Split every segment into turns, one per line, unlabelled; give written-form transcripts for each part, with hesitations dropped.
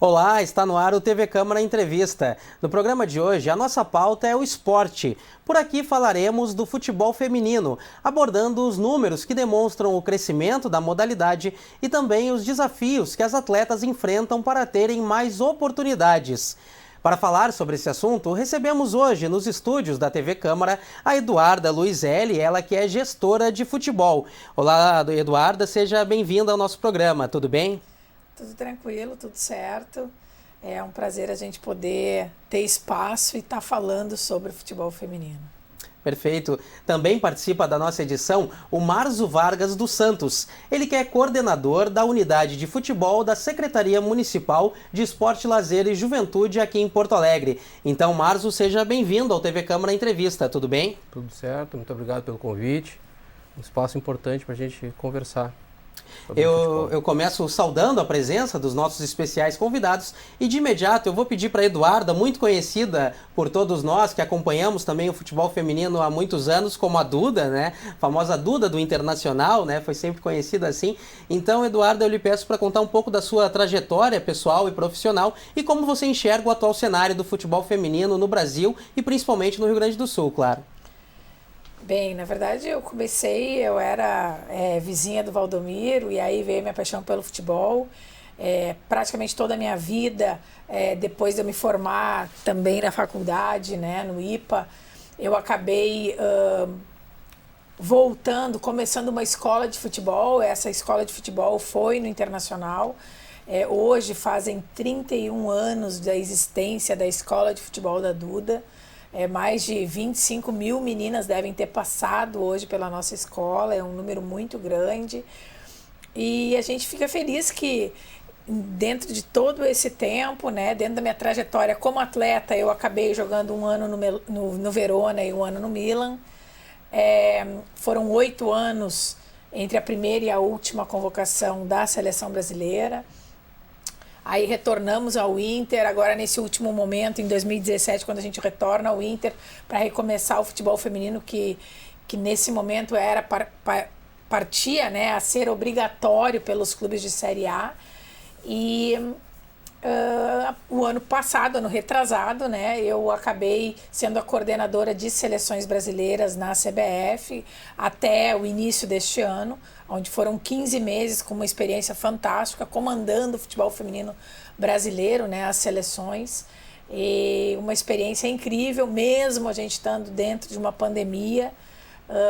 Olá, está no ar o TV Câmara Entrevista. No programa de hoje, a nossa pauta é o esporte. Por aqui falaremos do futebol feminino, abordando os números que demonstram o crescimento da modalidade e também os desafios que as atletas enfrentam para terem mais oportunidades. Para falar sobre esse assunto, recebemos hoje nos estúdios da TV Câmara a Eduarda Luizelli, ela que é gestora de futebol. Olá, Eduarda, seja bem-vinda ao nosso programa, tudo bem?
Tudo tranquilo, tudo certo. É um prazer a gente poder ter espaço e estar falando sobre o futebol feminino.
Perfeito. Também participa da nossa edição o Marzo Vargas dos Santos. Ele que é coordenador da unidade de futebol da Secretaria Municipal de Esporte, Lazer e Juventude aqui em Porto Alegre. Então, Marzo, seja bem-vindo ao TV Câmara Entrevista, tudo bem?
Tudo certo, muito obrigado pelo convite. Um espaço importante para a gente conversar.
Eu começo saudando a presença dos nossos especiais convidados e de imediato eu vou pedir para a Eduarda, muito conhecida por todos nós que acompanhamos também o futebol feminino há muitos anos, como a Duda, né? A famosa Duda do Internacional, né? Foi sempre conhecida assim. Então, Eduarda, eu lhe peço para contar um pouco da sua trajetória pessoal e profissional e como você enxerga o atual cenário do futebol feminino no Brasil e principalmente no Rio Grande do Sul, claro.
Bem, na verdade eu era vizinha do Valdomiro e aí veio minha paixão pelo futebol. Praticamente toda a minha vida, depois de eu me formar também na faculdade, né, no IPA, eu acabei começando uma escola de futebol. Essa escola de futebol foi no Internacional. Hoje fazem 31 anos da existência da escola de futebol da Duda. Mais de 25 mil meninas devem ter passado hoje pela nossa escola, é um número muito grande. E a gente fica feliz que dentro de todo esse tempo, né, dentro da minha trajetória como atleta, eu acabei jogando um ano no Verona e um ano no Milan. Foram 8 anos entre a primeira e a última convocação da seleção brasileira. Aí retornamos ao Inter, agora nesse último momento, em 2017, quando a gente retorna ao Inter para recomeçar o futebol feminino, que nesse momento partia, né, a ser obrigatório pelos clubes de Série A. E o ano passado, ano retrasado, né, eu acabei sendo a coordenadora de seleções brasileiras na CBF até o início deste ano, onde foram 15 meses com uma experiência fantástica, comandando o futebol feminino brasileiro, né, as seleções. E uma experiência incrível, mesmo a gente estando dentro de uma pandemia,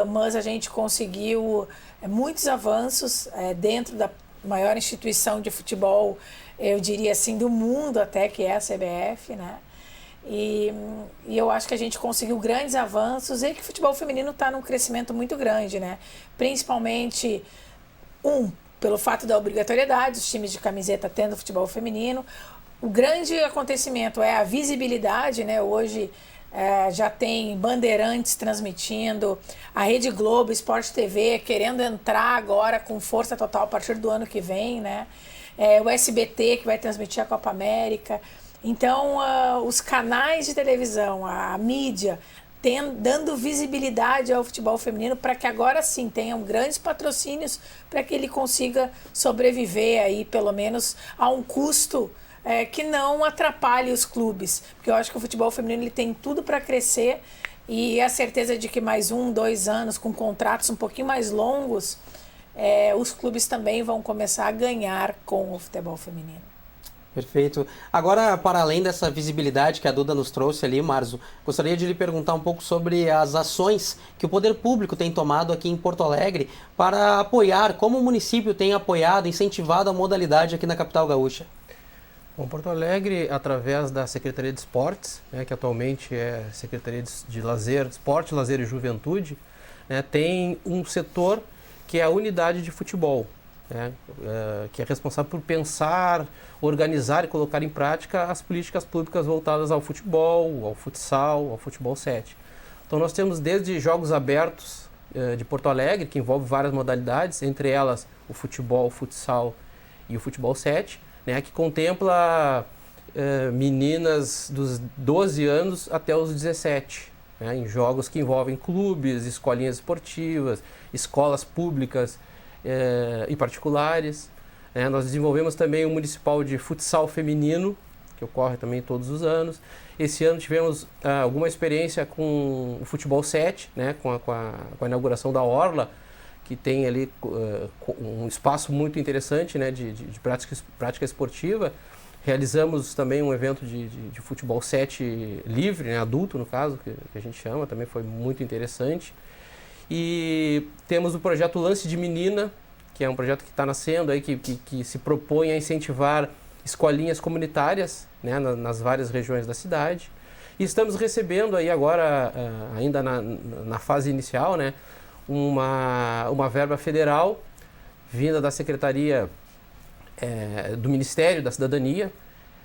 mas a gente conseguiu muitos avanços dentro da maior instituição de futebol, eu diria assim, do mundo até, que é a CBF, né? E eu acho que a gente conseguiu grandes avanços e que o futebol feminino está num crescimento muito grande, né? Principalmente, pelo fato da obrigatoriedade, os times de camiseta tendo futebol feminino. O grande acontecimento é a visibilidade, né? Hoje já tem bandeirantes transmitindo, a Rede Globo, Sport TV, querendo entrar agora com força total a partir do ano que vem, né? O SBT, que vai transmitir a Copa América. Então, os canais de televisão, a mídia, dando visibilidade ao futebol feminino para que agora sim tenham grandes patrocínios para que ele consiga sobreviver aí, pelo menos a um custo que não atrapalhe os clubes. Porque eu acho que o futebol feminino ele tem tudo para crescer e a certeza de que mais 1, 2 anos, com contratos um pouquinho mais longos, os clubes também vão começar a ganhar com o futebol feminino.
Perfeito. Agora, para além dessa visibilidade que a Duda nos trouxe ali, Marzo, gostaria de lhe perguntar um pouco sobre as ações que o poder público tem tomado aqui em Porto Alegre para apoiar, como o município tem apoiado, incentivado a modalidade aqui na capital gaúcha.
Bom, Porto Alegre, através da Secretaria de Esportes, né, que atualmente é Secretaria de Lazer, Esporte, Lazer e Juventude, né, tem um setor que é a unidade de futebol, né, que é responsável por pensar, organizar e colocar em prática as políticas públicas voltadas ao futebol, ao futsal, ao futebol 7. Então nós temos desde jogos abertos de Porto Alegre, que envolve várias modalidades, entre elas o futebol, o futsal e o futebol 7, né, que contempla meninas dos 12 anos até os 17, né, em jogos que envolvem clubes, escolinhas esportivas, escolas públicas e particulares. Nós desenvolvemos também o Municipal de Futsal Feminino, que ocorre também todos os anos. Esse ano tivemos alguma experiência com o Futebol 7, né, com a inauguração da Orla, que tem ali um espaço muito interessante, né, de prática esportiva. Realizamos também um evento de Futebol 7 livre, né, adulto no caso, que a gente chama, também foi muito interessante. E temos o projeto Lance de Menina, que é um projeto que está nascendo, aí, que se propõe a incentivar escolinhas comunitárias, né, nas várias regiões da cidade. E estamos recebendo aí agora, ainda na fase inicial, né, uma verba federal vinda da Secretaria do Ministério da Cidadania,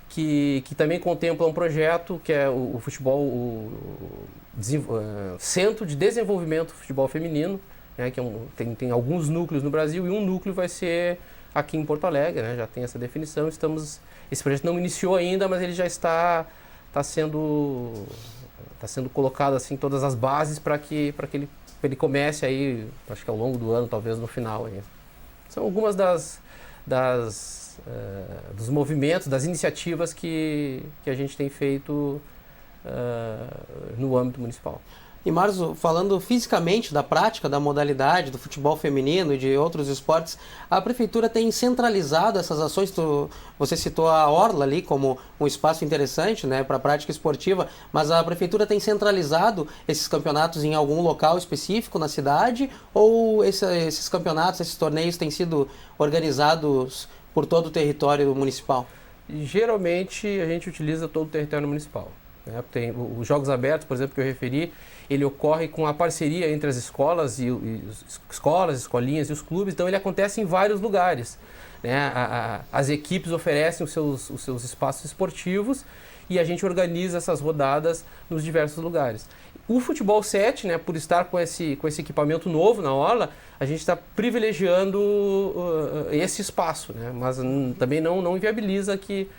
que também contempla um projeto que é o futebol, Centro de Desenvolvimento do Futebol Feminino, né, que tem alguns núcleos no Brasil, e um núcleo vai ser aqui em Porto Alegre, né, já tem essa definição. Esse projeto não iniciou ainda, mas ele já está sendo colocado assim todas as bases para que ele comece aí, acho que ao longo do ano, talvez no final aí. São algumas dos movimentos, das iniciativas que a gente tem feito no âmbito municipal.
E Marzo, falando fisicamente da prática da modalidade do futebol feminino e de outros esportes, a Prefeitura tem centralizado essas ações. Você citou a Orla ali como um espaço interessante, né, para a prática esportiva, mas a Prefeitura tem centralizado esses campeonatos em algum local específico na cidade, ou esses campeonatos, esses torneios têm sido organizados por todo o território municipal?
Geralmente a gente utiliza todo o território municipal. Tem os Jogos Abertos, por exemplo, que eu referi, ele ocorre com a parceria entre as escolas escolinhas e os clubes, então ele acontece em vários lugares, né? As equipes oferecem os seus espaços esportivos e a gente organiza essas rodadas nos diversos lugares. O Futebol 7, né, por estar com esse equipamento novo na Orla, a gente está privilegiando esse espaço, né? Mas também não inviabiliza que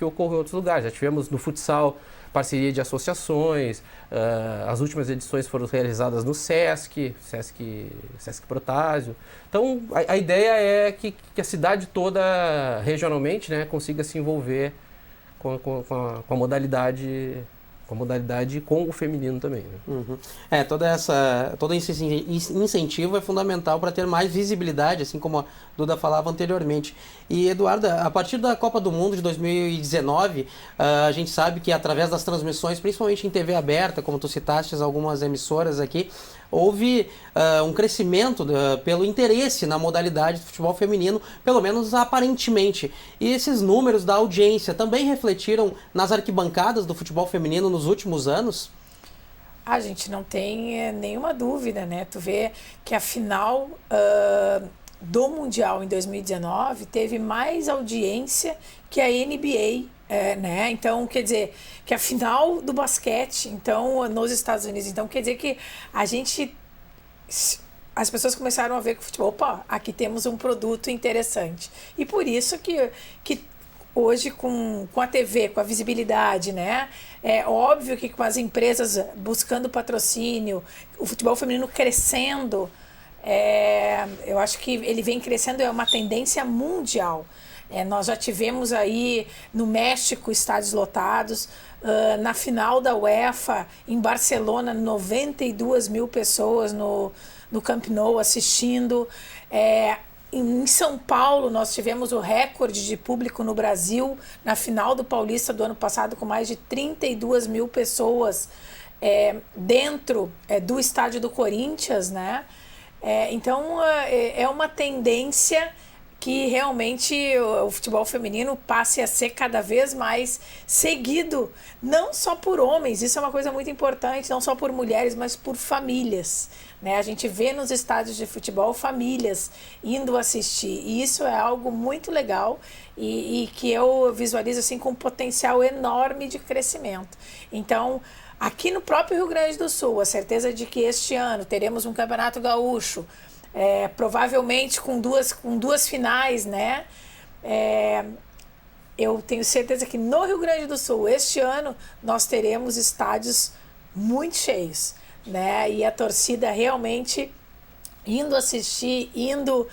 ocorra em outros lugares. Já tivemos no futsal parceria de associações, as últimas edições foram realizadas no SESC Protásio. Então, a ideia é que a cidade toda, regionalmente, né, consiga se envolver com a modalidade e com o feminino também, né?
Uhum. Todo esse incentivo é fundamental para ter mais visibilidade, assim como a Duda falava anteriormente. E, Eduarda, a partir da Copa do Mundo de 2019, a gente sabe que através das transmissões, principalmente em TV aberta, como tu citaste algumas emissoras aqui, houve um crescimento pelo interesse na modalidade de futebol feminino, pelo menos aparentemente. E esses números da audiência também refletiram nas arquibancadas do futebol feminino nos últimos anos?
A gente não tem nenhuma dúvida, né? Tu vê que a final do Mundial em 2019 teve mais audiência que a NBA, né? Então, quer dizer, que a final do basquete, então, nos Estados Unidos, então, quer dizer que as pessoas começaram a ver que o futebol, opa, aqui temos um produto interessante. E por isso que hoje, com a TV, com a visibilidade, né? É óbvio que com as empresas buscando patrocínio, o futebol feminino crescendo, eu acho que ele vem crescendo, é uma tendência mundial. Nós já tivemos aí no México estádios lotados, na final da UEFA em Barcelona 92 mil pessoas no Camp Nou assistindo. Em São Paulo nós tivemos o recorde de público no Brasil na final do Paulista do ano passado, com mais de 32 mil pessoas dentro do estádio do Corinthians, né? Então é uma tendência que realmente o futebol feminino passe a ser cada vez mais seguido, não só por homens, isso é uma coisa muito importante, não só por mulheres, mas por famílias, né? A gente vê nos estádios de futebol famílias indo assistir, e isso é algo muito legal e que eu visualizo assim com um potencial enorme de crescimento. Então, aqui no próprio Rio Grande do Sul, a certeza de que este ano teremos um Campeonato Gaúcho, provavelmente com duas finais, né? Eu tenho certeza que no Rio Grande do Sul, este ano, nós teremos estádios muito cheios, né? E a torcida realmente indo assistir, indo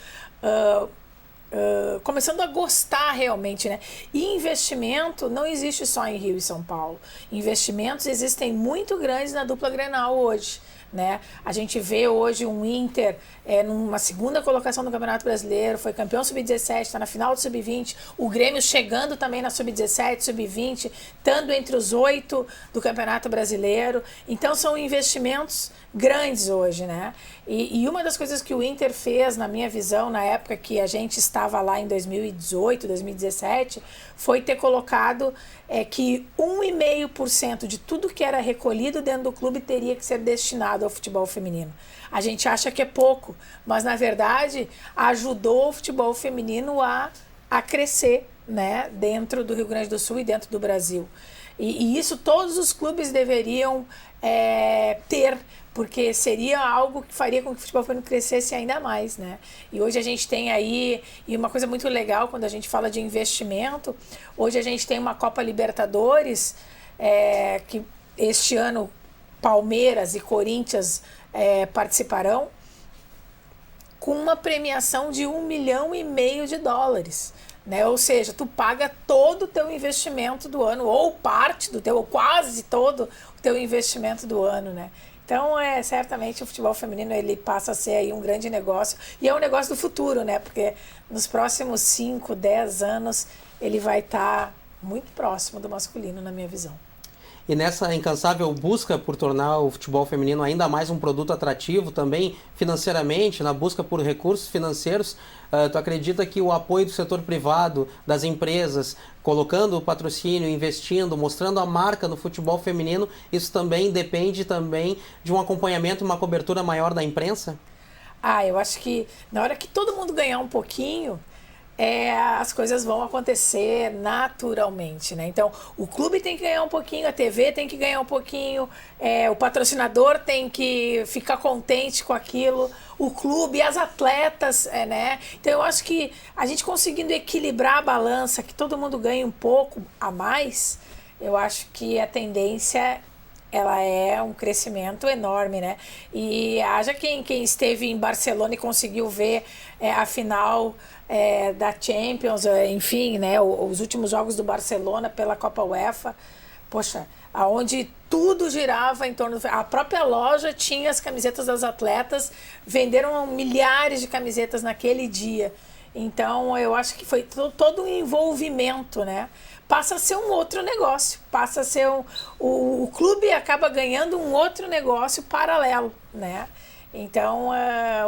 começando a gostar realmente, né? E investimento não existe só em Rio e São Paulo. Investimentos existem muito grandes na dupla Grenal hoje, né? A gente vê hoje um Inter numa segunda colocação no Campeonato Brasileiro, foi campeão sub-17, está na final do sub-20, o Grêmio chegando também na sub-17, sub-20, estando entre os 8 do Campeonato Brasileiro. Então são investimentos grandes hoje, né? E uma das coisas que o Inter fez, na minha visão, na época que a gente estava lá em 2018, 2017, foi ter colocado que 1,5% de tudo que era recolhido dentro do clube teria que ser destinado ao futebol feminino. A gente acha que é pouco, mas na verdade ajudou o futebol feminino a crescer, né, dentro do Rio Grande do Sul e dentro do Brasil. E isso todos os clubes deveriam ter, porque seria algo que faria com que o futebol feminino crescesse ainda mais, né? E hoje a gente tem aí, e uma coisa muito legal quando a gente fala de investimento, hoje a gente tem uma Copa Libertadores, que este ano Palmeiras e Corinthians participarão, com uma premiação de $1,5 milhão. Né? Ou seja, tu paga todo o teu investimento do ano, ou parte do teu, ou quase todo o teu investimento do ano, né? Então, certamente o futebol feminino ele passa a ser aí um grande negócio, e é um negócio do futuro, né? Porque nos próximos 5, 10 anos ele vai estar muito próximo do masculino, na minha visão.
E nessa incansável busca por tornar o futebol feminino ainda mais um produto atrativo também financeiramente, na busca por recursos financeiros, tu acredita que o apoio do setor privado, das empresas, colocando o patrocínio, investindo, mostrando a marca no futebol feminino, isso também depende também de um acompanhamento e uma cobertura maior da imprensa?
Eu acho que na hora que todo mundo ganhar um pouquinho, as coisas vão acontecer naturalmente, né? Então, o clube tem que ganhar um pouquinho, a TV tem que ganhar um pouquinho, o patrocinador tem que ficar contente com aquilo, o clube, as atletas, né? Então, eu acho que a gente conseguindo equilibrar a balança, que todo mundo ganhe um pouco a mais, eu acho que a tendência ela é um crescimento enorme, né? E haja quem esteve em Barcelona e conseguiu ver a final da Champions, enfim, né? Os últimos jogos do Barcelona pela Copa UEFA, poxa, aonde tudo girava em torno... A própria loja tinha as camisetas das atletas, venderam milhares de camisetas naquele dia. Então, eu acho que foi todo um envolvimento, né? Passa a ser um outro negócio, passa a ser o clube acaba ganhando um outro negócio paralelo, né? Então,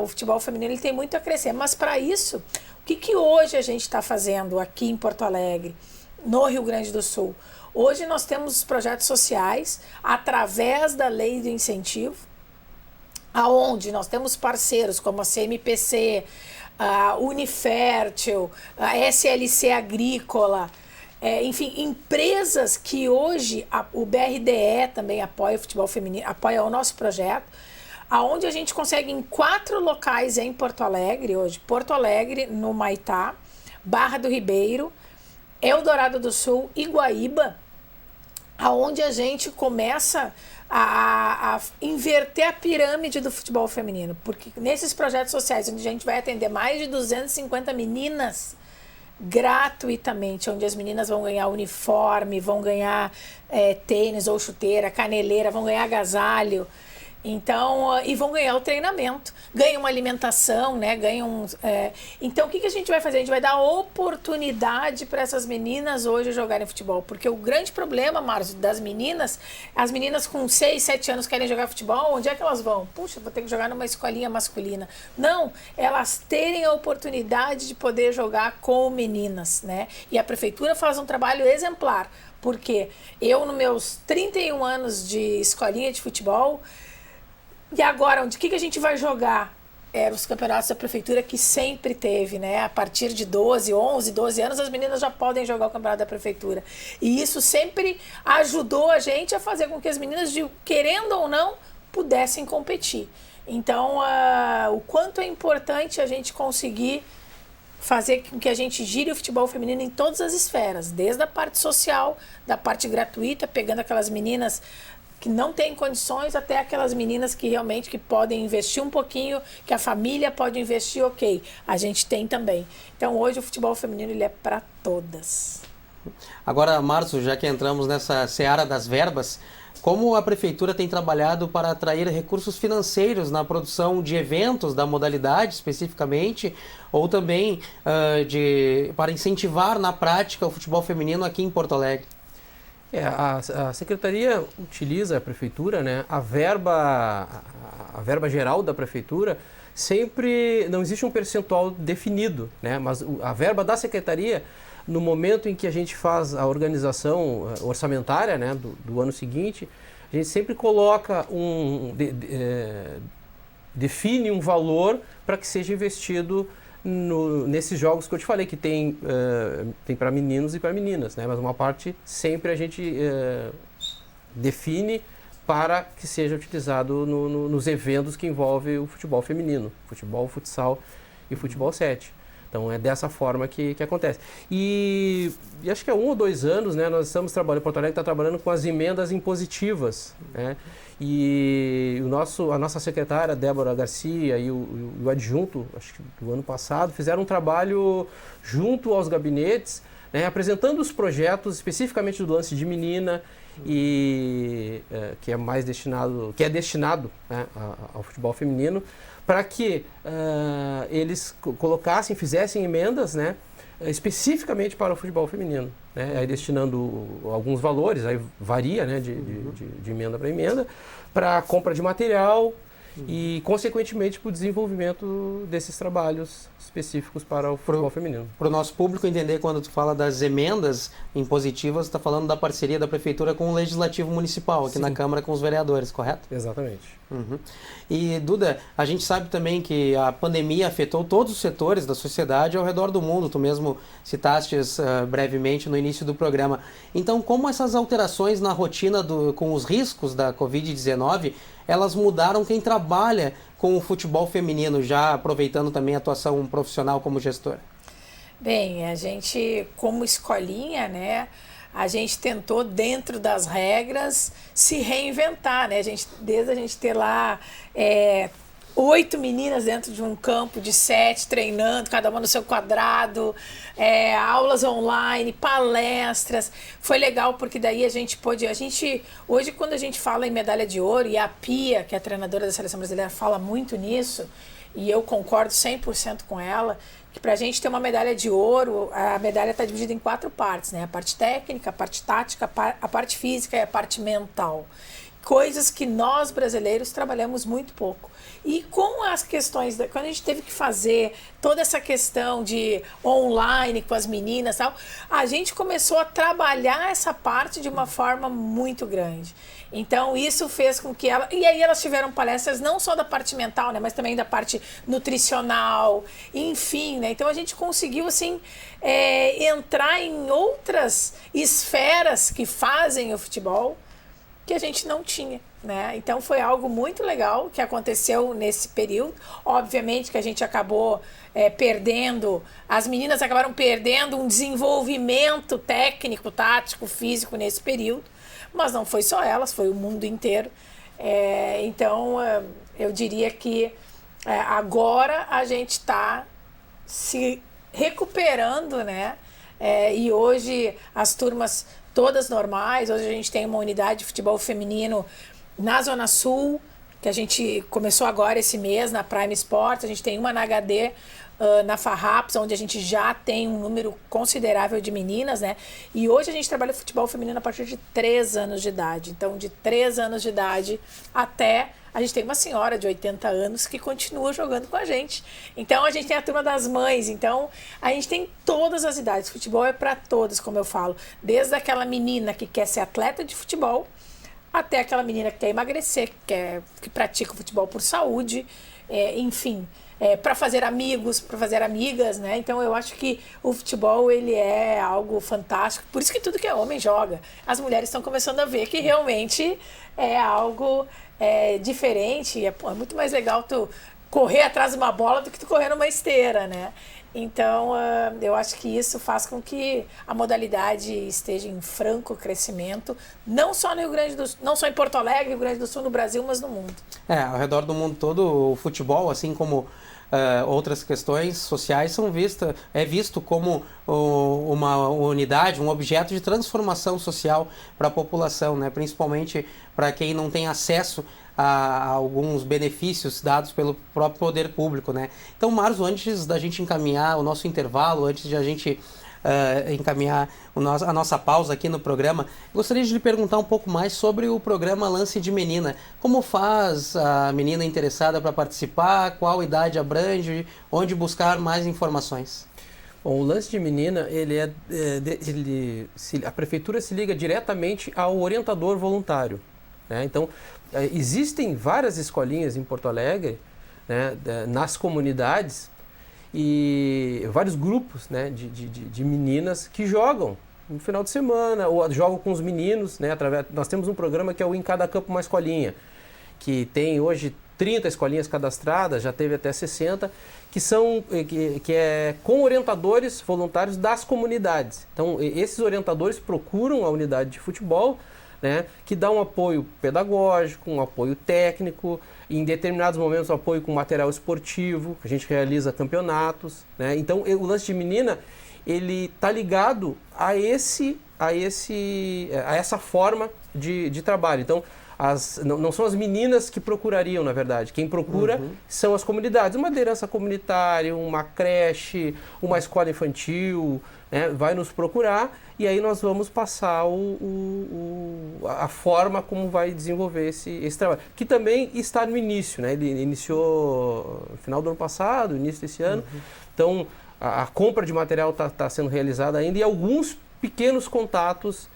o futebol feminino ele tem muito a crescer, mas para isso, o que hoje a gente está fazendo aqui em Porto Alegre, no Rio Grande do Sul? Hoje nós temos projetos sociais através da lei do incentivo, aonde nós temos parceiros como a CMPC, a Unifértil, a SLC Agrícola, enfim, empresas que hoje o BRDE também apoia o futebol feminino, apoia o nosso projeto, aonde a gente consegue em 4 locais em Porto Alegre hoje, Porto Alegre, no Maitá, Barra do Ribeiro, Eldorado do Sul e Guaíba, aonde a gente começa a inverter a pirâmide do futebol feminino, porque nesses projetos sociais, onde a gente vai atender mais de 250 meninas gratuitamente, onde as meninas vão ganhar uniforme, vão ganhar tênis ou chuteira, caneleira, vão ganhar agasalho, então, e vão ganhar o treinamento, ganham uma alimentação, né? Então, o que a gente vai fazer? A gente vai dar oportunidade para essas meninas hoje jogarem futebol, porque o grande problema, Márcio, das meninas, as meninas com 6, 7 anos querem jogar futebol, onde é que elas vão? Puxa, vou ter que jogar numa escolinha masculina. Não, elas terem a oportunidade de poder jogar com meninas, né? E a prefeitura faz um trabalho exemplar, porque eu, nos meus 31 anos de escolinha de futebol, e agora, o que a gente vai jogar? Os campeonatos da prefeitura que sempre teve, né? A partir de 12, 11, 12 anos, as meninas já podem jogar o campeonato da prefeitura. E isso sempre ajudou a gente a fazer com que as meninas, querendo ou não, pudessem competir. Então, o quanto é importante a gente conseguir fazer com que a gente gire o futebol feminino em todas as esferas, desde a parte social, da parte gratuita, pegando aquelas meninas que não têm condições, até aquelas meninas que realmente que podem investir um pouquinho, que a família pode investir, ok. A gente tem também. Então, hoje o futebol feminino ele é para todas.
Agora, Márcio, já que entramos nessa seara das verbas, como a Prefeitura tem trabalhado para atrair recursos financeiros na produção de eventos da modalidade, especificamente, ou também para incentivar na prática o futebol feminino aqui em Porto Alegre?
A Secretaria utiliza, a Prefeitura, né, a verba geral da Prefeitura, sempre não existe um percentual definido, né, mas a verba da Secretaria, no momento em que a gente faz a organização orçamentária, né, do ano seguinte, a gente sempre coloca define um valor para que seja investido nesses jogos que eu te falei, que tem para meninos e para meninas, né? Mas uma parte sempre a gente define para que seja utilizado nos eventos que envolvem o futebol feminino, futebol, futsal e futebol 7. Então é dessa forma que acontece. E acho que há 1 ou 2 anos, né, nós estamos trabalhando, Porto Alegre está trabalhando com as emendas impositivas, né? E a nossa secretária, Débora Garcia, e o adjunto, acho que do ano passado, fizeram um trabalho junto aos gabinetes, né, apresentando os projetos especificamente do lance de menina, e que é destinado, né, ao futebol feminino, para que eles fizessem emendas, né, especificamente para o futebol feminino, né, aí destinando alguns valores, aí varia, né, de emenda para emenda, para a compra de material e, consequentemente, para o desenvolvimento desses trabalhos específicos para o futebol feminino.
Para o nosso público entender, quando tu fala das emendas impositivas, tu está falando da parceria da Prefeitura com o Legislativo Municipal, aqui na Câmara com os vereadores, correto?
Exatamente.
Uhum. E, Duda, a gente sabe também que a pandemia afetou todos os setores da sociedade ao redor do mundo, tu mesmo citaste brevemente no início do programa. Então, como essas alterações na rotina com os riscos da Covid-19, elas mudaram quem trabalha com o futebol feminino, já aproveitando também a atuação profissional como gestora?
Bem, a gente, como escolinha, né, a gente tentou, dentro das regras, se reinventar, né? Desde a gente ter lá 8 meninas dentro de um campo de 7, treinando, cada uma no seu quadrado, aulas online, palestras. Foi legal porque daí a gente pôde... Hoje, quando a gente fala em medalha de ouro, e a Pia, que é a treinadora da Seleção Brasileira, fala muito nisso, e eu concordo 100% com ela, que para a gente ter uma medalha de ouro, a medalha está dividida em 4 partes, né? A parte técnica, a parte tática, a parte física e a parte mental. Coisas que nós, brasileiros, trabalhamos muito pouco. E com as questões, quando a gente teve que fazer toda essa questão de online com as meninas e tal, a gente começou a trabalhar essa parte de uma forma muito grande. Então, isso fez com que e aí elas tiveram palestras não só da parte mental, né, mas também da parte nutricional, enfim, né? Então, a gente conseguiu, assim, entrar em outras esferas que fazem o futebol que a gente não tinha, né? Então foi algo muito legal que aconteceu nesse período. Obviamente que a gente acabou perdendo, as meninas acabaram perdendo um desenvolvimento técnico, tático, físico nesse período, mas não foi só elas, foi o mundo inteiro. Então eu diria que agora a gente está se recuperando, né? E hoje as turmas todas normais. Hoje a gente tem uma unidade de futebol feminino na Zona Sul, que a gente começou agora esse mês na Prime Sports. A gente tem uma na HD, na Farrapos, onde a gente já tem um número considerável de meninas, né? E hoje a gente trabalha futebol feminino a partir de 3 anos de idade. Então, de 3 anos de idade até... A gente tem uma senhora de 80 anos que continua jogando com a gente. Então, a gente tem a turma das mães. Então, a gente tem todas as idades. Futebol é para todas, como eu falo. Desde aquela menina que quer ser atleta de futebol, até aquela menina que quer emagrecer, que pratica futebol por saúde, enfim, para fazer amigos, para fazer amigas, né? Então, eu acho que o futebol, ele é algo fantástico. Por isso que tudo que é homem joga. As mulheres estão começando a ver que realmente é algo... diferente, é muito mais legal tu correr atrás de uma bola do que tu correr numa esteira, né? Então, eu acho que isso faz com que a modalidade esteja em franco crescimento, não só no Rio Grande do Sul, não só em Porto Alegre, Rio Grande do Sul, no Brasil, mas no mundo.
Ao redor do mundo todo, o futebol, assim como outras questões sociais, é visto como uma unidade, um objeto de transformação social para a população, né? Principalmente para quem não tem acesso a alguns benefícios dados pelo próprio poder público, né? Então, Marzo, antes da gente encaminhar o nosso intervalo, antes de a gente encaminhar a nossa pausa aqui no programa, gostaria de lhe perguntar um pouco mais sobre o programa Lance de Menina. Como faz a menina interessada para participar? Qual idade abrange? Onde buscar mais informações?
Bom, o Lance de Menina, a prefeitura se liga diretamente ao orientador voluntário, né? Então, existem várias escolinhas em Porto Alegre, né, nas comunidades, e vários grupos, né, de meninas que jogam no final de semana, ou jogam com os meninos, né, nós temos um programa que é o Em Cada Campo Uma Escolinha, que tem hoje 30 escolinhas cadastradas, já teve até 60, que é com orientadores voluntários das comunidades. Então, esses orientadores procuram a unidade de futebol, né, que dá um apoio pedagógico, um apoio técnico, em determinados momentos um apoio com material esportivo, a gente realiza campeonatos, né? Então, o Lance de Menina, ele está ligado a essa forma de trabalho. Então, não são as meninas que procurariam, na verdade. Quem procura são as comunidades. Uma liderança comunitária, uma creche, uma escola infantil, né, vai nos procurar e aí nós vamos passar a forma como vai desenvolver esse trabalho. Que também está no início, né? Ele iniciou no final do ano passado, início desse ano. Então, a compra de material está sendo realizada ainda e alguns pequenos contatos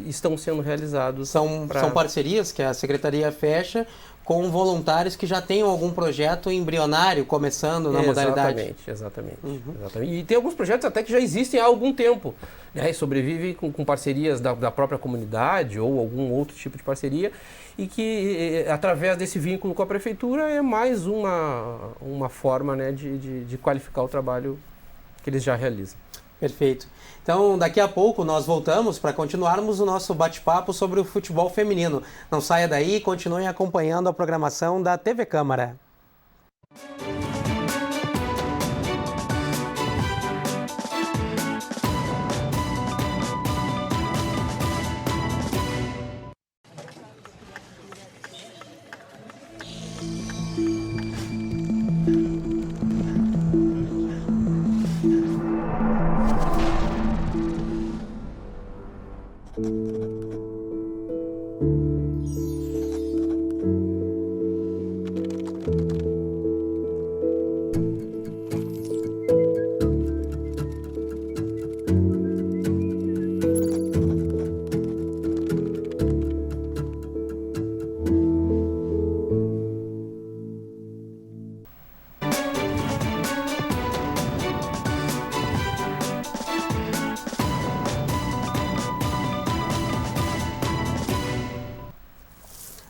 estão sendo realizados.
São parcerias que a Secretaria fecha com voluntários que já tenham algum projeto embrionário começando na modalidade.
Exatamente. E tem alguns projetos até que já existem há algum tempo, né? E sobrevivem com parcerias da própria comunidade ou algum outro tipo de parceria e que, através desse vínculo com a Prefeitura, é mais uma forma, né, de qualificar o trabalho que eles já realizam.
Perfeito. Então, daqui a pouco nós voltamos para continuarmos o nosso bate-papo sobre o futebol feminino. Não saia daí e continuem acompanhando a programação da TV Câmara.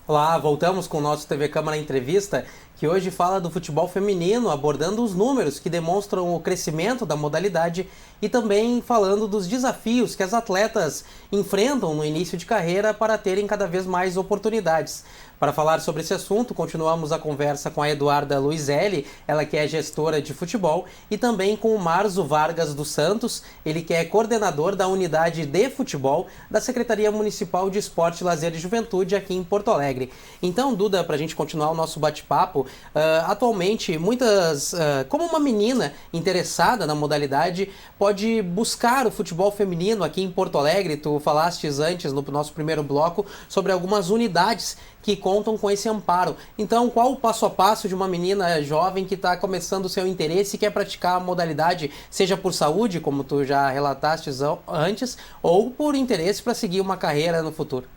Olá, voltamos com o nosso TV Câmara Entrevista, que hoje fala do futebol feminino, abordando os números que demonstram o crescimento da modalidade e também falando dos desafios que as atletas enfrentam no início de carreira para terem cada vez mais oportunidades. Para falar sobre esse assunto, continuamos a conversa com a Eduarda Luizelli, ela que é gestora de futebol, e também com o Marzo Vargas dos Santos, ele que é coordenador da unidade de futebol da Secretaria Municipal de Esporte, Lazer e Juventude aqui em Porto Alegre. Então, Duda, para a gente continuar o nosso bate-papo, atualmente como uma menina interessada na modalidade pode buscar o futebol feminino aqui em Porto Alegre? Tu falaste antes, no nosso primeiro bloco, sobre algumas unidades que contam com esse amparo. Então, qual o passo a passo de uma menina jovem que está começando o seu interesse e quer praticar a modalidade, seja por saúde, como tu já relataste antes, ou por interesse para seguir uma carreira no futuro?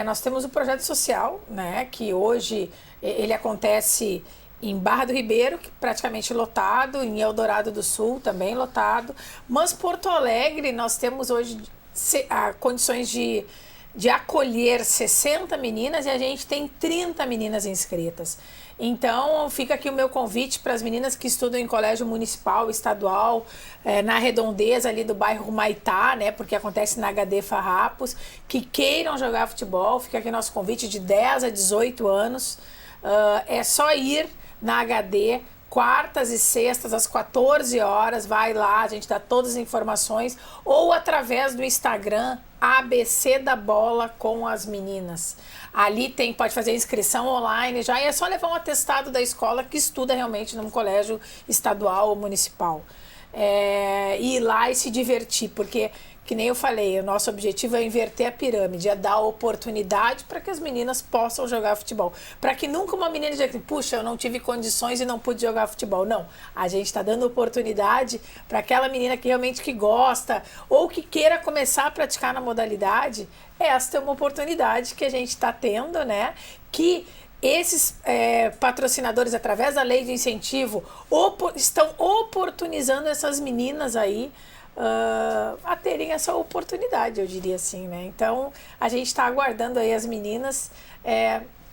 Nós temos o projeto social, né, que hoje ele acontece em Barra do Ribeiro, que praticamente lotado, em Eldorado do Sul também lotado, mas Porto Alegre nós temos hoje condições de de acolher 60 meninas e a gente tem 30 meninas inscritas. Então, fica aqui o meu convite para as meninas que estudam em colégio municipal, estadual, na redondeza ali do bairro Humaitá, né, porque acontece na HD Farrapos, que queiram jogar futebol. Fica aqui o nosso convite de 10 a 18 anos. É só ir na HD, quartas e sextas, às 14 horas, vai lá, a gente dá todas as informações, ou através do Instagram, ABC da Bola com as meninas. Ali pode fazer inscrição online já, e é só levar um atestado da escola que estuda realmente num colégio estadual ou municipal. Ir lá e se divertir, porque, que nem eu falei, o nosso objetivo é inverter a pirâmide, é dar oportunidade para que as meninas possam jogar futebol. Para que nunca uma menina diga, puxa, eu não tive condições e não pude jogar futebol. Não, a gente está dando oportunidade para aquela menina que realmente que gosta ou que queira começar a praticar na modalidade. Esta é uma oportunidade que a gente está tendo, né? Que esses patrocinadores, através da lei de incentivo, estão oportunizando essas meninas aí a terem essa oportunidade, eu diria assim, né? Então, a gente está aguardando aí as meninas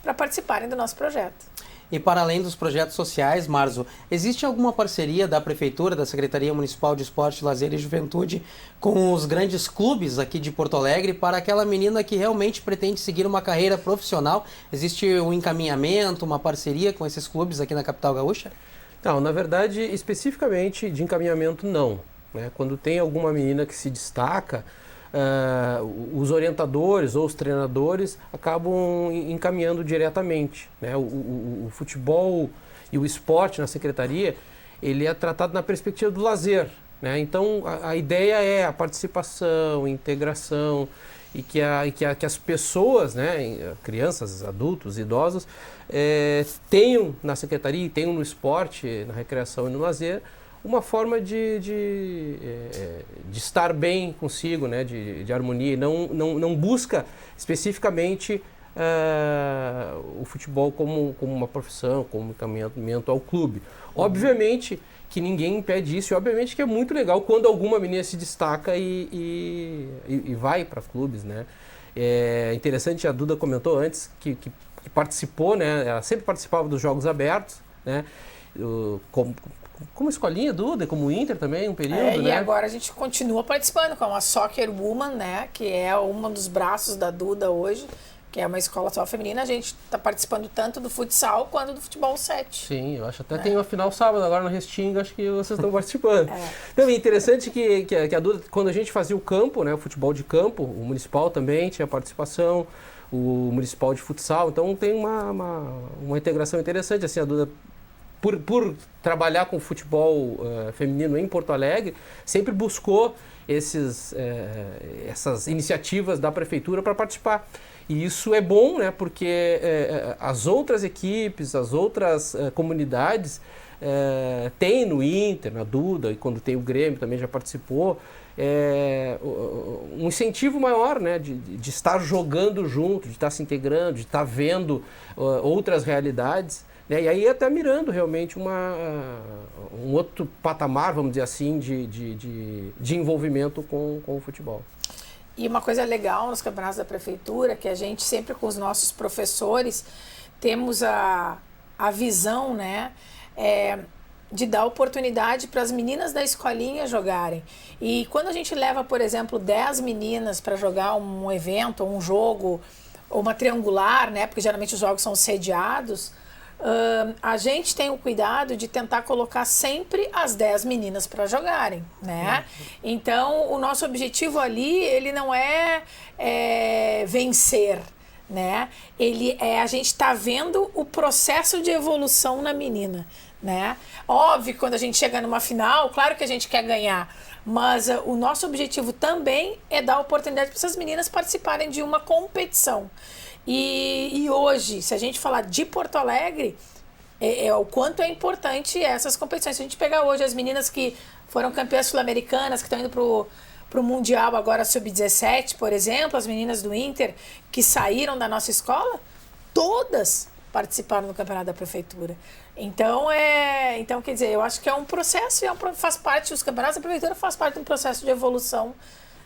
para participarem do nosso projeto.
E para além dos projetos sociais, Marzo, existe alguma parceria da Prefeitura, da Secretaria Municipal de Esporte, Lazer e Juventude com os grandes clubes aqui de Porto Alegre para aquela menina que realmente pretende seguir uma carreira profissional? Existe um encaminhamento, uma parceria com esses clubes aqui na capital gaúcha?
Não, na verdade, especificamente de encaminhamento não. Quando tem alguma menina que se destaca, os orientadores ou os treinadores acabam encaminhando diretamente. O futebol e o esporte na secretaria, ele é tratado na perspectiva do lazer. Então, a ideia é a participação, a integração e que as pessoas, crianças, adultos, idosos, tenham na secretaria, tenham no esporte, na recreação e no lazer, uma forma de estar bem consigo, de harmonia. Não busca especificamente o futebol como uma profissão, como encaminhamento ao clube. Obviamente que ninguém impede isso, e obviamente que é muito legal quando alguma menina se destaca e vai para clubes. É interessante, a Duda comentou antes que participou, ela sempre participava dos Jogos Abertos, como escolinha, Duda, como Inter também, um período,
E agora a gente continua participando com a Soccer Woman, que é um dos braços da Duda hoje, que é uma escola só feminina. A gente está participando tanto do futsal quanto do futebol 7.
Sim, eu acho até tem uma final sábado agora no Restinga, acho que vocês estão participando. Então é interessante que a Duda, quando a gente fazia o campo, o futebol de campo, o municipal também tinha participação, o municipal de futsal, então tem uma integração interessante, assim, a Duda, por trabalhar com futebol feminino em Porto Alegre, sempre buscou essas iniciativas da prefeitura para participar. E isso é bom, porque as outras equipes, as outras comunidades tem no Inter, na Duda, e quando tem o Grêmio também já participou, um incentivo maior, de estar jogando junto, de estar se integrando, de estar vendo outras realidades. E aí até mirando realmente um outro patamar, vamos dizer assim, de envolvimento com o futebol.
E uma coisa legal nos campeonatos da prefeitura, que a gente sempre com os nossos professores temos a visão, de dar oportunidade para as meninas da escolinha jogarem. E quando a gente leva, por exemplo, 10 meninas para jogar um evento, um jogo, ou uma triangular, porque geralmente os jogos são sediados, a gente tem o cuidado de tentar colocar sempre as 10 meninas para jogarem, Então, o nosso objetivo ali, ele não é vencer, Ele a gente está vendo o processo de evolução na menina, Óbvio que quando a gente chega numa final, claro que a gente quer ganhar, mas o nosso objetivo também é dar oportunidade para essas meninas participarem de uma competição. E hoje, se a gente falar de Porto Alegre, o quanto é importante essas competições. Se a gente pegar hoje as meninas que foram campeãs sul-americanas, que estão indo para o Mundial agora sub-17, por exemplo, as meninas do Inter que saíram da nossa escola, todas participaram do campeonato da prefeitura. Então, quer dizer, eu acho que é um processo, faz parte, os campeonatos da prefeitura faz parte de um processo de evolução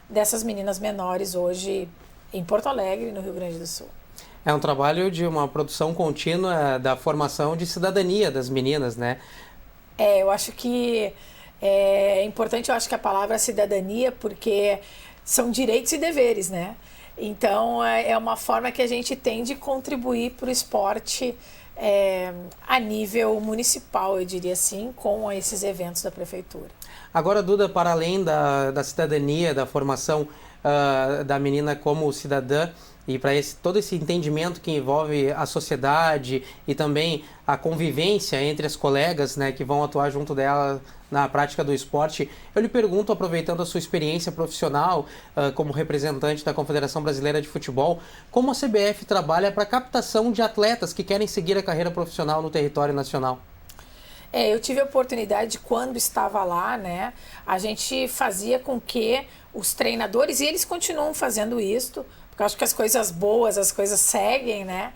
dessas meninas menores hoje em Porto Alegre, no Rio Grande do Sul.
É um trabalho de uma produção contínua da formação de cidadania das meninas, né?
Eu acho que é importante, eu acho que a palavra cidadania, porque são direitos e deveres, né? Então, é uma forma que a gente tem de contribuir para o esporte a nível municipal, eu diria assim, com esses eventos da prefeitura.
Agora, Duda, para além da cidadania, da formação da menina como cidadã, e para todo esse entendimento que envolve a sociedade e também a convivência entre as colegas, né, que vão atuar junto dela na prática do esporte, eu lhe pergunto, aproveitando a sua experiência profissional como representante da Confederação Brasileira de Futebol, como a CBF trabalha para a captação de atletas que querem seguir a carreira profissional no território nacional?
Eu tive a oportunidade, quando estava lá, né, a gente fazia com que os treinadores, e eles continuam fazendo isso, porque eu acho que as coisas boas, as coisas seguem, né?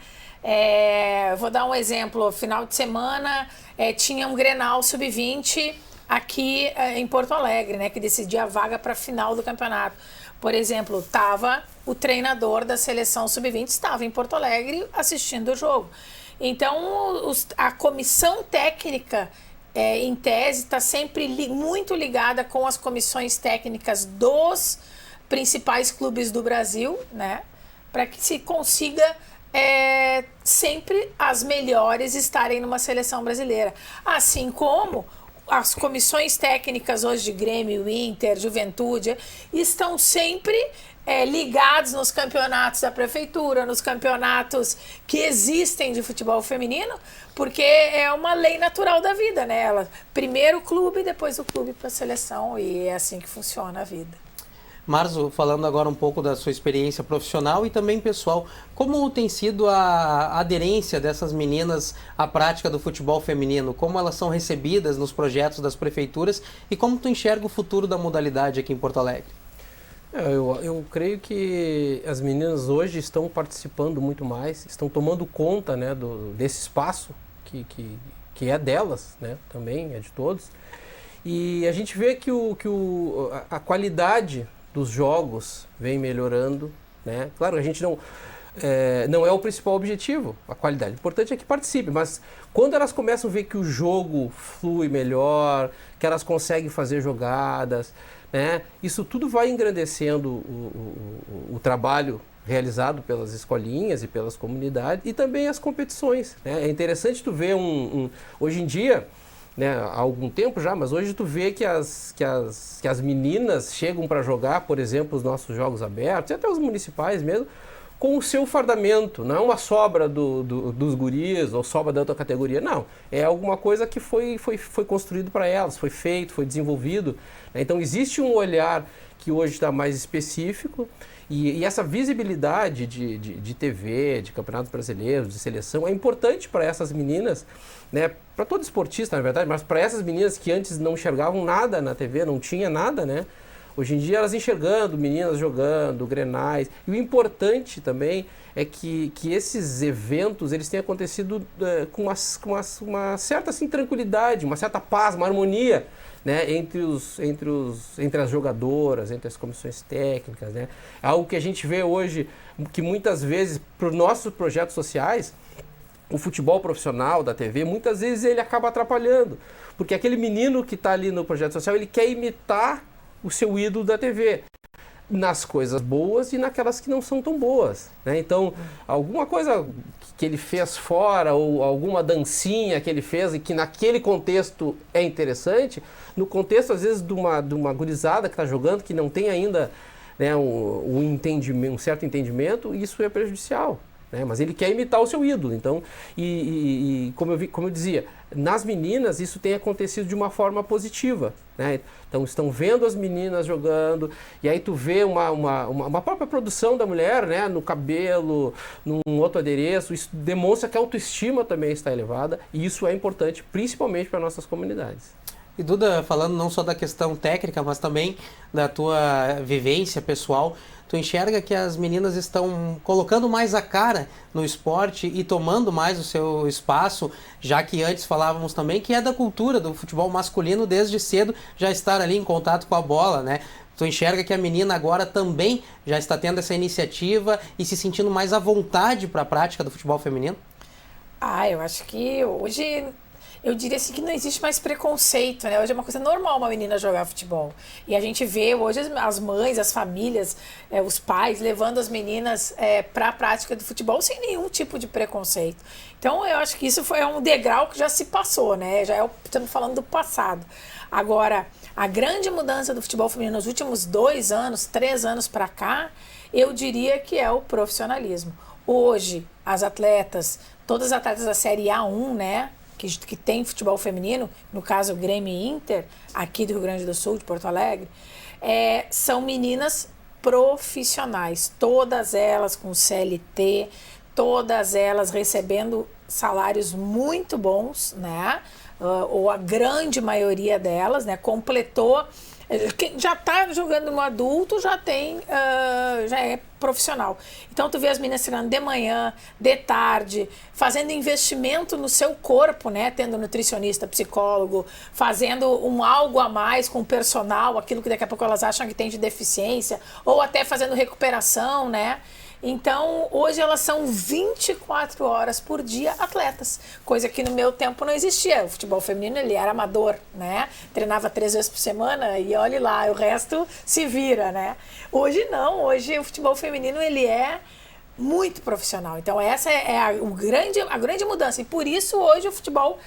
Vou dar um exemplo. Final de semana tinha um Grenal Sub-20 aqui em Porto Alegre, né? Que decidia a vaga para a final do campeonato. Por exemplo, estava o treinador da seleção Sub-20 estava em Porto Alegre assistindo o jogo. Então, a comissão técnica, em tese, está sempre muito ligada com as comissões técnicas dos principais clubes do Brasil, né? Para que se consiga sempre as melhores estarem numa seleção brasileira. Assim como as comissões técnicas hoje de Grêmio, Inter, Juventude, estão sempre ligados nos campeonatos da prefeitura, nos campeonatos que existem de futebol feminino, porque é uma lei natural da vida, né? Primeiro o clube, depois o clube para a seleção, e é assim que funciona a vida.
Marzo, falando agora um pouco da sua experiência profissional e também pessoal, como tem sido a aderência dessas meninas à prática do futebol feminino? Como elas são recebidas nos projetos das prefeituras e como tu enxerga o futuro da modalidade aqui em Porto Alegre?
Eu creio que as meninas hoje estão participando muito mais, estão tomando conta, né, desse espaço que é delas, né, também é de todos. E a gente vê que a qualidade dos jogos vem melhorando, né? Claro, a gente não é o principal objetivo, a qualidade. O importante é que participe, mas quando elas começam a ver que o jogo flui melhor, que elas conseguem fazer jogadas, né? Isso tudo vai engrandecendo o trabalho realizado pelas escolinhas e pelas comunidades e também as competições, né? É interessante tu ver hoje em dia, né, há algum tempo já, mas hoje tu vê que as meninas chegam para jogar, por exemplo, os nossos jogos abertos, e até os municipais mesmo, com o seu fardamento, não é uma sobra dos guris ou sobra da outra categoria, não. É alguma coisa que foi construído para elas, foi feito, foi desenvolvido, né? Então existe um olhar que hoje está mais específico e essa visibilidade de TV, de campeonatos brasileiros, de seleção, é importante para essas meninas, né? Para todo esportista, na verdade, mas para essas meninas que antes não enxergavam nada na TV, não tinha nada, né? Hoje em dia elas enxergando, meninas jogando, grenais. E o importante também é que esses eventos eles têm acontecido com uma certa assim, tranquilidade, uma certa paz, uma harmonia, né, entre as jogadoras, entre as comissões técnicas, né? É algo que a gente vê hoje, que muitas vezes, para os nossos projetos sociais, o futebol profissional da TV, muitas vezes ele acaba atrapalhando. Porque aquele menino que está ali no projeto social, ele quer imitar o seu ídolo da TV, nas coisas boas e naquelas que não são tão boas, né? Então, alguma coisa que ele fez fora ou alguma dancinha que ele fez e que naquele contexto é interessante, no contexto, às vezes, de uma gurizada que está jogando, que não tem ainda, né, um certo entendimento, isso é prejudicial, né? Mas ele quer imitar o seu ídolo. Então, como eu dizia, nas meninas isso tem acontecido de uma forma positiva, né? Então estão vendo as meninas jogando, e aí tu vê uma própria produção da mulher, né, no cabelo, num outro adereço. Isso demonstra que a autoestima também está elevada, e isso é importante principalmente para nossas comunidades.
E Duda, falando não só da questão técnica, mas também da tua vivência pessoal, tu enxerga que as meninas estão colocando mais a cara no esporte e tomando mais o seu espaço, já que antes falávamos também que é da cultura do futebol masculino desde cedo já estar ali em contato com a bola, né? Tu enxerga que a menina agora também já está tendo essa iniciativa e se sentindo mais à vontade para a prática do futebol feminino?
Eu acho que hoje, eu diria assim que não existe mais preconceito, né? Hoje é uma coisa normal uma menina jogar futebol. E a gente vê hoje as mães, as famílias, os pais levando as meninas para a prática do futebol sem nenhum tipo de preconceito. Então eu acho que isso foi um degrau que já se passou, né? Estamos falando do passado. Agora, a grande mudança do futebol feminino nos últimos 2 anos, 3 anos para cá, eu diria que é o profissionalismo. Hoje, as atletas, todas as atletas da Série A1, né? Que tem futebol feminino, no caso o Grêmio e Inter, aqui do Rio Grande do Sul, de Porto Alegre, são meninas profissionais, todas elas com CLT, todas elas recebendo salários muito bons, né? Ou a grande maioria delas, né? Completou. Quem já está jogando no adulto já é profissional. Então tu vê as meninas treinando de manhã, de tarde, fazendo investimento no seu corpo, né? Tendo nutricionista, psicólogo, fazendo algo a mais com o personal, aquilo que daqui a pouco elas acham que tem de deficiência, ou até fazendo recuperação, né? Então, hoje elas são 24 horas por dia atletas, coisa que no meu tempo não existia. O futebol feminino, ele era amador, né? Treinava 3 vezes por semana e olhe lá, o resto se vira, né? Hoje não, hoje o futebol feminino, ele é muito profissional. Então, essa é a grande mudança. E por isso, hoje, o futebol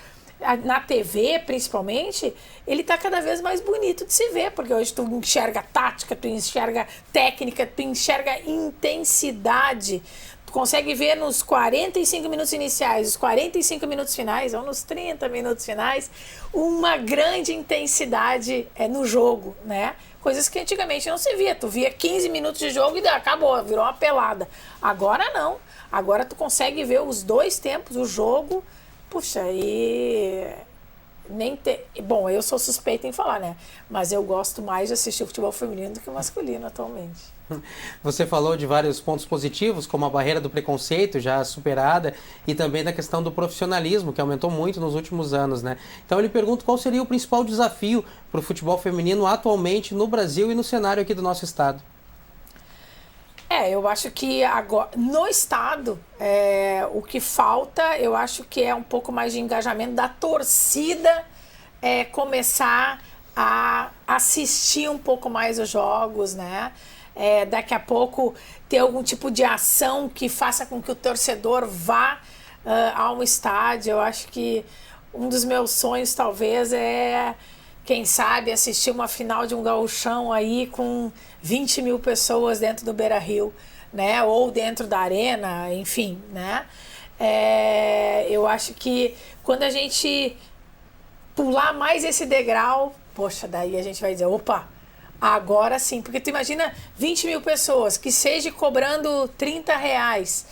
na TV, principalmente, ele está cada vez mais bonito de se ver, porque hoje tu enxerga tática, tu enxerga técnica, tu enxerga intensidade. Tu consegue ver nos 45 minutos iniciais, os 45 minutos finais, ou nos 30 minutos finais, uma grande intensidade no jogo, né? Coisas que antigamente não se via. Tu via 15 minutos de jogo e acabou, virou uma pelada. Agora não. Agora tu consegue ver os 2 tempos, o jogo. Puxa, Bom, eu sou suspeita em falar, né? Mas eu gosto mais de assistir o futebol feminino do que o masculino atualmente.
Você falou de vários pontos positivos, como a barreira do preconceito já superada e também da questão do profissionalismo, que aumentou muito nos últimos anos, né? Então eu lhe pergunto qual seria o principal desafio para o futebol feminino atualmente no Brasil e no cenário aqui do nosso estado?
Eu acho que agora, no estado, o que falta, eu acho que é um pouco mais de engajamento da torcida, começar a assistir um pouco mais os jogos, né? Daqui a pouco ter algum tipo de ação que faça com que o torcedor vá a um estádio. Eu acho que um dos meus sonhos talvez quem sabe, assistir uma final de um gauchão aí com 20 mil pessoas dentro do Beira-Rio, né? Ou dentro da arena, enfim, né? Eu acho que quando a gente pular mais esse degrau, poxa, daí a gente vai dizer, opa, agora sim. Porque tu imagina 20 mil pessoas, que seja cobrando R$30,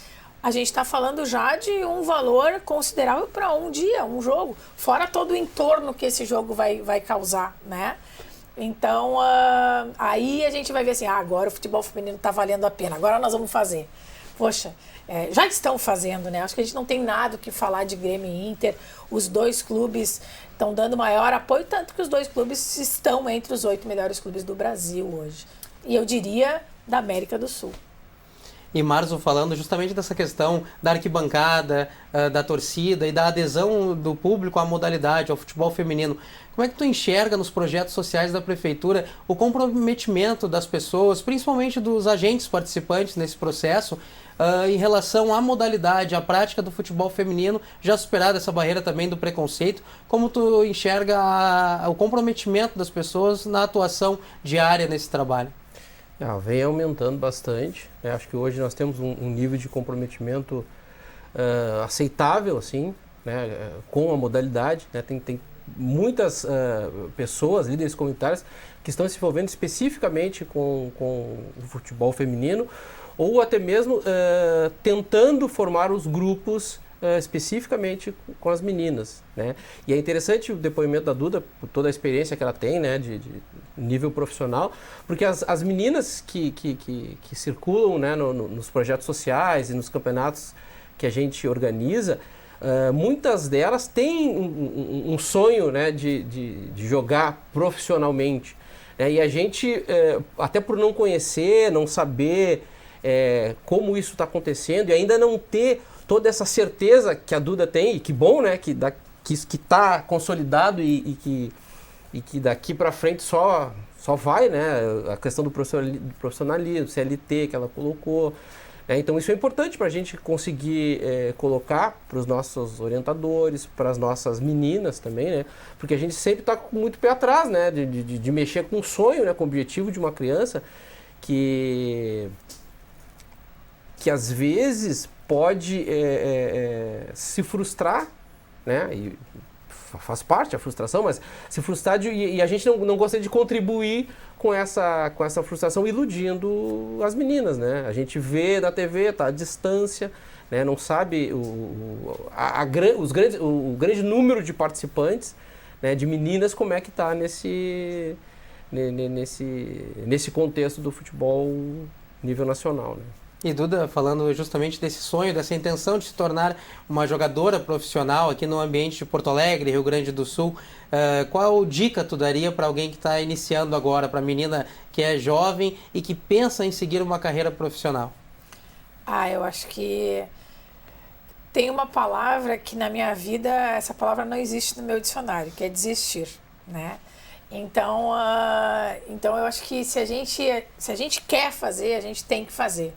a gente está falando já de um valor considerável para um dia, um jogo, fora todo o entorno que esse jogo vai causar, né? Então, aí a gente vai ver assim, agora o futebol feminino está valendo a pena, agora nós vamos fazer. Poxa, já estão fazendo, né? Acho que a gente não tem nada o que falar de Grêmio e Inter, os 2 clubes estão dando maior apoio, tanto que os 2 clubes estão entre os 8 melhores clubes do Brasil hoje. E eu diria da América do Sul.
E Marzo, falando justamente dessa questão da arquibancada, da torcida e da adesão do público à modalidade, ao futebol feminino, como é que tu enxerga nos projetos sociais da Prefeitura o comprometimento das pessoas, principalmente dos agentes participantes nesse processo, em relação à modalidade, à prática do futebol feminino, já superada essa barreira também do preconceito, como tu enxerga o comprometimento das pessoas na atuação diária nesse trabalho?
Vem aumentando bastante. Acho que hoje nós temos um nível de comprometimento aceitável, assim, né, com a modalidade. Né, tem muitas pessoas, líderes comunitários, que estão se envolvendo especificamente com o futebol feminino, ou até mesmo tentando formar os grupos especificamente com as meninas, né? E é interessante o depoimento da Duda, por toda a experiência que ela tem, né, de nível profissional, porque as meninas que circulam, né, nos projetos sociais e nos campeonatos que a gente organiza, muitas delas têm um sonho, né, de jogar profissionalmente. E a gente, até por não conhecer, não saber como isso está acontecendo e ainda não ter toda essa certeza que a Duda tem, e que bom, né, que está consolidado e que daqui para frente só vai, né, a questão do profissionalismo, CLT que ela colocou. Então isso é importante para a gente conseguir colocar para os nossos orientadores, para as nossas meninas também, né? Porque a gente sempre está com muito pé atrás, né? De mexer com o sonho, né? Com o objetivo de uma criança que às vezes pode se frustrar, né? E faz parte a frustração, mas se frustrar e a gente não gostaria de contribuir com essa frustração iludindo as meninas, né? A gente vê na TV, tá à distância, né? Não sabe o grande número de participantes, né? De meninas, como é que está nesse contexto do futebol nível nacional, né?
E Duda, falando justamente desse sonho, dessa intenção de se tornar uma jogadora profissional aqui no ambiente de Porto Alegre, Rio Grande do Sul, qual dica tu daria para alguém que está iniciando agora, para a menina que é jovem e que pensa em seguir uma carreira profissional?
Eu acho que tem uma palavra que na minha vida, essa palavra não existe no meu dicionário, que é desistir, né? Então eu acho que se a gente quer fazer, a gente tem que fazer.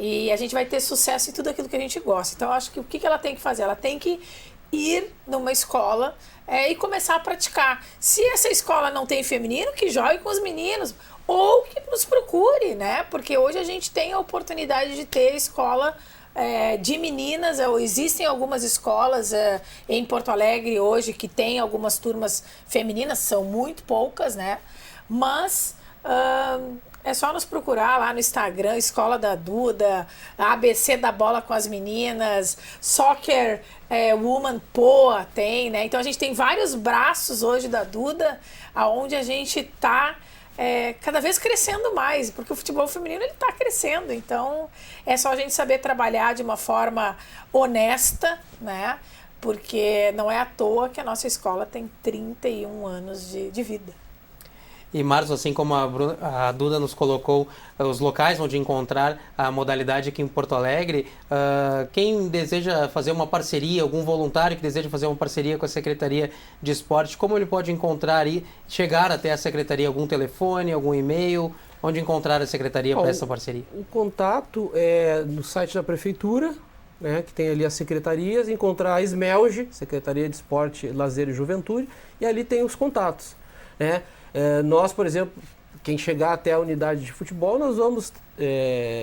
E a gente vai ter sucesso em tudo aquilo que a gente gosta. Então eu acho que o que ela tem que fazer? Ela tem que ir numa escola e começar a praticar. Se essa escola não tem feminino, que jogue com os meninos. Ou que nos procure, né? Porque hoje a gente tem a oportunidade de ter escola de meninas. Existem algumas escolas em Porto Alegre hoje que tem algumas turmas femininas, são muito poucas, né? Mas é só nos procurar lá no Instagram, Escola da Duda, ABC da Bola com as Meninas, Soccer Woman Poa tem, né? Então a gente tem vários braços hoje da Duda, aonde a gente tá cada vez crescendo mais, porque o futebol feminino ele está crescendo, então é só a gente saber trabalhar de uma forma honesta, né? Porque não é à toa que a nossa escola tem 31 anos de vida.
E Marcos, assim como a Duda nos colocou os locais onde encontrar a modalidade aqui em Porto Alegre, quem deseja fazer uma parceria, algum voluntário que deseja fazer uma parceria com a Secretaria de Esporte, como ele pode encontrar e chegar até a Secretaria? Algum telefone, algum e-mail? Onde encontrar a Secretaria para essa parceria?
O contato é no site da Prefeitura, né, que tem ali as secretarias, encontrar a SMELG, Secretaria de Esporte, Lazer e Juventude, e ali tem os contatos, né? Nós, por exemplo, quem chegar até a unidade de futebol, nós vamos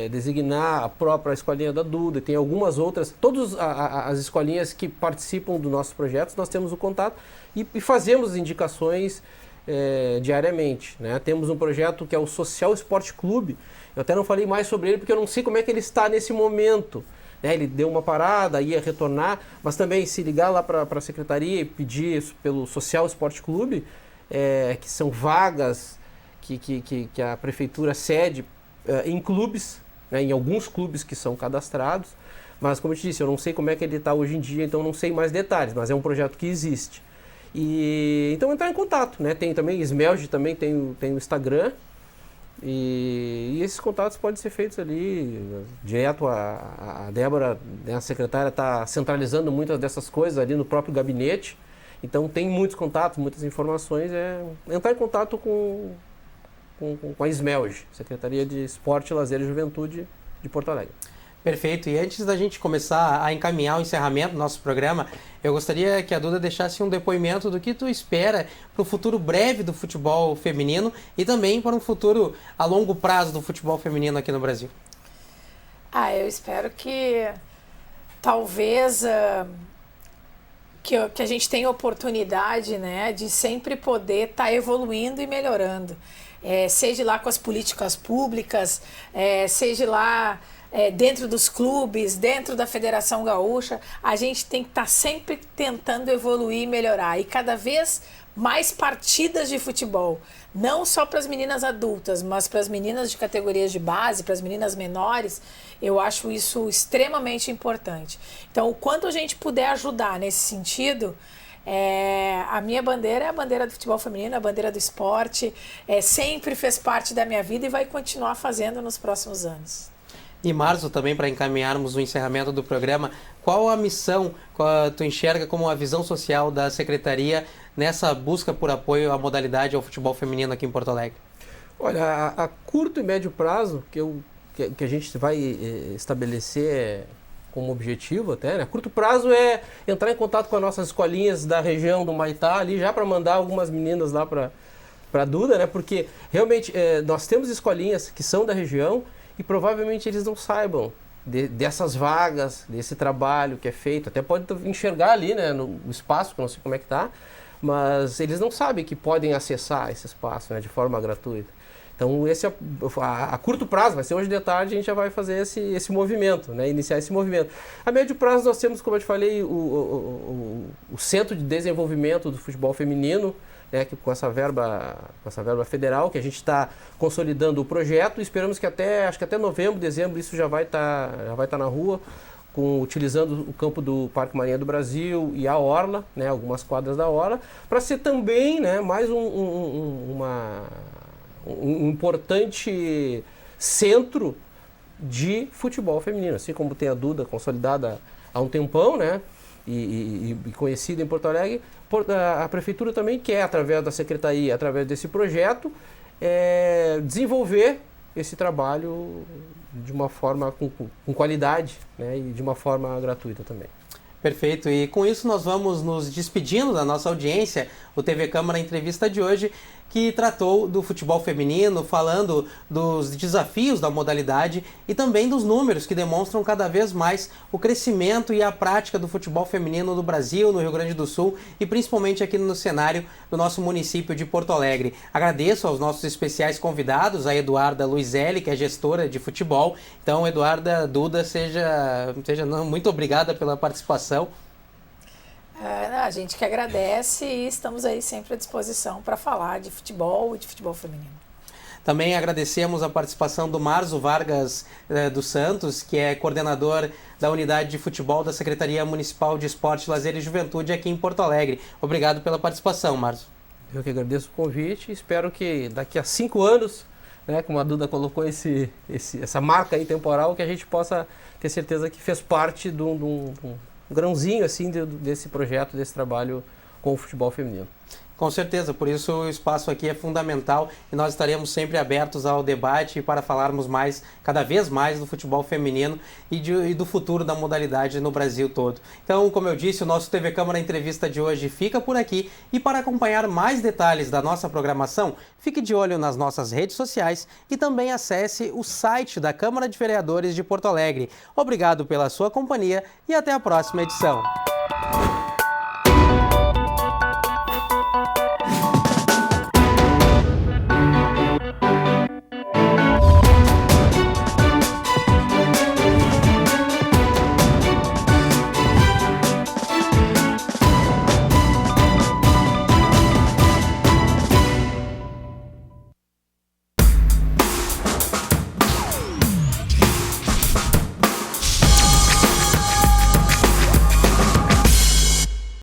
designar a própria escolinha da Duda, tem algumas outras, todas as escolinhas que participam do nosso projeto, nós temos o contato e fazemos indicações diariamente, né? Temos um projeto que é o Social Esporte Clube, eu até não falei mais sobre ele porque eu não sei como é que ele está nesse momento. Ele deu uma parada, ia retornar, mas também se ligar lá para a secretaria e pedir isso pelo Social Esporte Clube, que são vagas que a prefeitura cede em clubes, né, em alguns clubes que são cadastrados, mas como eu te disse, eu não sei como é que ele está hoje em dia, então não sei mais detalhes, mas é um projeto que existe. E então entrar em contato, né? Tem também, Smelge também tem o Instagram, e esses contatos podem ser feitos ali direto. A Débora, né, a secretária, está centralizando muitas dessas coisas ali no próprio gabinete. Então tem muitos contatos, muitas informações. Entrar em contato com a SMELG, Secretaria de Esporte, Lazer e Juventude de Porto Alegre.
Perfeito. E antes da gente começar a encaminhar o encerramento do nosso programa, eu gostaria que a Duda deixasse um depoimento do que tu espera para o futuro breve do futebol feminino e também para um futuro a longo prazo do futebol feminino aqui no Brasil.
Eu espero que talvez que a gente tenha oportunidade, né, de sempre poder estar evoluindo e melhorando. Seja lá com as políticas públicas, seja lá dentro dos clubes, dentro da Federação Gaúcha, a gente tem que estar sempre tentando evoluir e melhorar. E cada vez mais partidas de futebol, não só para as meninas adultas, mas para as meninas de categorias de base, para as meninas menores, eu acho isso extremamente importante. Então, o quanto a gente puder ajudar nesse sentido, A minha bandeira é a bandeira do futebol feminino, a bandeira do esporte, sempre fez parte da minha vida e vai continuar fazendo nos próximos anos.
E Marzo, também para encaminharmos o encerramento do programa, qual a missão tu enxerga como a visão social da Secretaria nessa busca por apoio à modalidade ao futebol feminino aqui em Porto Alegre?
Olha, a curto e médio prazo, que a gente vai estabelecer como objetivo até, né? A curto prazo é entrar em contato com as nossas escolinhas da região do Humaitá ali, já para mandar algumas meninas lá para a Duda, né? Porque realmente nós temos escolinhas que são da região e provavelmente eles não saibam dessas vagas, desse trabalho que é feito. Até pode enxergar ali, né, no espaço, que eu não sei como é que tá, mas eles não sabem que podem acessar esse espaço, né, de forma gratuita. Então, esse a curto prazo, vai ser hoje de tarde, a gente já vai fazer esse movimento, né, iniciar esse movimento. A médio prazo, nós temos, como eu te falei, o Centro de Desenvolvimento do Futebol Feminino, né, que com essa verba federal, que a gente está consolidando o projeto. Esperamos que acho que até novembro, dezembro, isso já vai estar na rua, utilizando o campo do Parque Marinha do Brasil e a Orla, né, algumas quadras da Orla, para ser também, né, mais um importante centro de futebol feminino, assim como tem a Duda consolidada há um tempão, né, e conhecida em Porto Alegre. A Prefeitura também quer, através da Secretaria, através desse projeto, desenvolver esse trabalho de uma forma com qualidade, né, e de uma forma gratuita também.
Perfeito, e com isso nós vamos nos despedindo da nossa audiência. O TV Câmara Entrevista de hoje, que tratou do futebol feminino, falando dos desafios da modalidade e também dos números que demonstram cada vez mais o crescimento e a prática do futebol feminino no Brasil, no Rio Grande do Sul e principalmente aqui no cenário do nosso município de Porto Alegre. Agradeço aos nossos especiais convidados, a Eduarda Luizelli, que é gestora de futebol. Então, Eduarda, Duda, seja muito obrigada pela participação.
A gente que agradece e estamos aí sempre à disposição para falar de futebol e de futebol feminino.
Também agradecemos a participação do Marzo Vargas dos Santos, que é coordenador da unidade de futebol da Secretaria Municipal de Esporte, Lazer e Juventude aqui em Porto Alegre. Obrigado pela participação, Marzo.
Eu que agradeço o convite e espero que daqui a 5 anos, né, como a Duda colocou essa marca aí temporal, que a gente possa ter certeza que fez parte de um grãozinho assim desse projeto, desse trabalho com o futebol feminino.
Com certeza, por isso o espaço aqui é fundamental e nós estaremos sempre abertos ao debate para falarmos cada vez mais do futebol feminino e do futuro da modalidade no Brasil todo. Então, como eu disse, o nosso TV Câmara Entrevista de hoje fica por aqui e para acompanhar mais detalhes da nossa programação, fique de olho nas nossas redes sociais e também acesse o site da Câmara de Vereadores de Porto Alegre. Obrigado pela sua companhia e até a próxima edição.